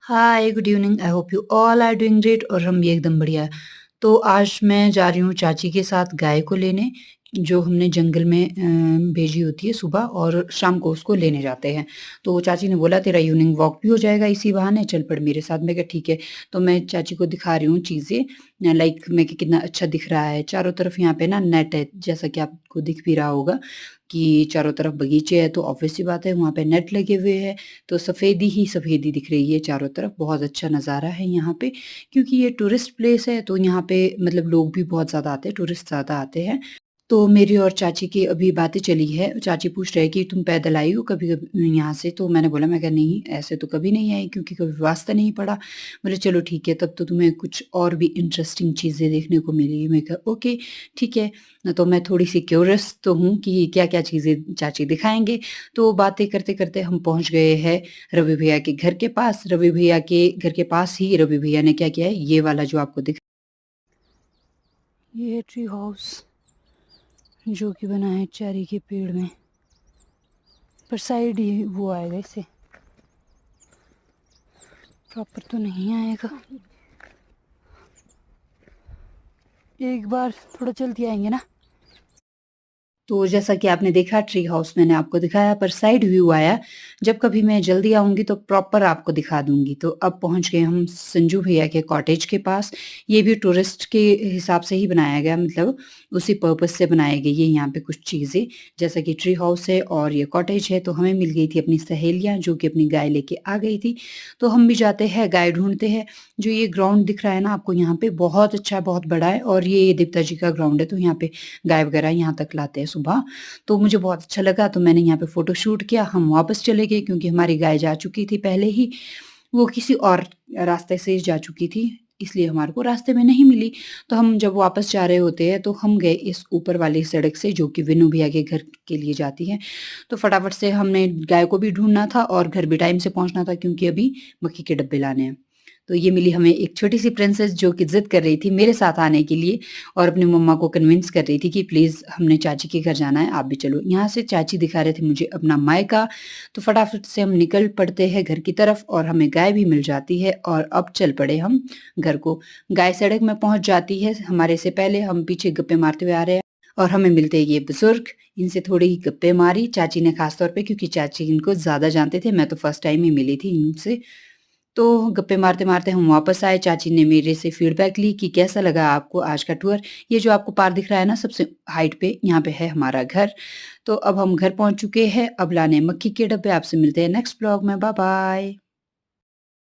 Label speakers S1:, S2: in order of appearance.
S1: Hi, good evening. I hope you all are doing great और हम भी एकदम बढ़िया। तो आज मैं जा रही हूँ चाची के साथ गाय को लेने, जो हमने जंगल में भेजी होती है सुबह और शाम को उसको लेने जाते हैं। तो चाची ने बोला तेरा इवनिंग वॉक भी हो जाएगा इसी बहाने, चल पड़ मेरे साथ। मैं कहा ठीक है। तो मैं चाची को दिखा रही हूँ चीज़ें, लाइक मैं कि कितना अच्छा दिख रहा है। चारों तरफ यहाँ पे ना नेट है, जैसा कि आपको दिख भी रहा होगा कि चारों तरफ बगीचे हैं, तो ऑब्वियस सी बात है वहाँ पे नेट लगे हुए हैं। तो सफ़ेदी ही सफ़ेदी दिख रही है चारों तरफ, बहुत अच्छा नज़ारा है यहाँ पे। क्योंकि ये टूरिस्ट प्लेस है तो यहाँ पे मतलब लोग भी बहुत ज़्यादा आते हैं, टूरिस्ट ज़्यादा आते हैं। तो मेरी और चाची की अभी बातें चली है, चाची पूछ रहे हैं कि तुम पैदल आई हो कभी-कभी यहाँ से? तो मैंने बोला, मैं कहा नहीं, ऐसे तो कभी नहीं आई क्योंकि कभी वास्ता नहीं पड़ा। बोले चलो ठीक है, तब तो तुम्हें कुछ और भी इंटरेस्टिंग चीज़ें देखने को मिली। मैं कहा ओके, ठीक है। तो मैं थोड़ी-सी क्यूरियस तो हूँ कि क्या-क्या चीज़ें चाची दिखाएँगे। तो बातें करते-करते हम पहुँच गए हैं रवि भैया के घर के पास। रवि भैया के घर के पास ही रवि भैया ने क्या किया है, ये वाला जो आपको दिख, ये है ट्री हाउस जो कि बना है चेरी के पेड़ में, पर साइड ही वो आएगा, इससे प्रॉपर तो नहीं आएगा। एक बार थोड़ा जल्दी आएंगे ना। तो जैसा कि आपने देखा ट्री हाउस मैंने आपको दिखाया, पर साइड व्यू आया। जब कभी मैं जल्दी आऊँगी तो प्रॉपर आपको दिखा दूँगी। तो अब पहुँच गए हम संजू भैया के कॉटेज के पास। ये भी टूरिस्ट के हिसाब से ही बनाया गया, मतलब उसी पर्पज़ से बनाई गई है यहाँ पे कुछ चीज़ें। जैसा कि ट्री हाउस है और ये कॉटेज है, तो हमें मिल गई थी अपनी सहेलियाँ जो कि अपनी गाय लेके आ गई थी। तो हम भी जाते हैं, गाय ढूँढते हैं। जो ये ग्राउंड दिख रहा है ना आपको यहाँ पे, बहुत अच्छा है, बहुत बड़ा है और ये देवता जी का ग्राउंड है, तो यहाँ पे गाय वगैरह यहाँ तक लाते हैं सुबह। तो मुझे बहुत अच्छा लगा, तो मैंने यहाँ पे फ़ोटो शूट किया। हम वापस चले गए क्योंकि हमारी गाय जा चुकी थी पहले ही, वो किसी और रास्ते से जा चुकी थी, इसलिए हमारे को रास्ते में नहीं मिली। तो हम जब वापस जा रहे होते हैं तो हम गए इस ऊपर वाली सड़क से जो कि विनू भैया के घर के लिए जाती है। तो फटाफट से हमने गाय को भी ढूँढना था और घर भी टाइम से पहुँचना था क्योंकि अभी मक्खी के डब्बे लाने हैं। तो ये मिली हमें एक छोटी-सी प्रिंसेस जो कि ज़िद कर रही थी मेरे साथ आने के लिए और अपनी मम्मा को कन्विंस कर रही थी कि प्लीज़ हमने चाची के घर जाना है, आप भी चलो। यहाँ से चाची दिखा रहे थे मुझे अपना मायका, तो फटाफट से हम निकल पड़ते हैं घर की तरफ और हमें गाय भी मिल जाती है और अब चल पड़े हम घर को। गाय सड़क में पहुँच जाती है हमारे से पहले, हम पीछे गप्पे मारते हुए आ रहे हैं और हमें मिलते हैं ये बुज़ुर्ग। इनसे थोड़ी ही गप्पे मारी चाची ने ख़ास तौर पे, क्योंकि चाची इनको ज़्यादा जानते थे, मैं तो फर्स्ट टाइम ही मिली थी इनसे। तो गप्पे मारते-मारते हम वापस आए। चाची ने मेरे से फीडबैक ली कि कैसा लगा आपको आज का टूर? ये जो आपको पार्क दिख रहा है ना सबसे हाइट पे, यहाँ पे है हमारा घर। तो अब हम घर पहुँच चुके हैं, अब लाने हैं मक्खी के डब्बे। आपसे मिलते हैं नेक्स्ट ब्लॉग में। Bye bye.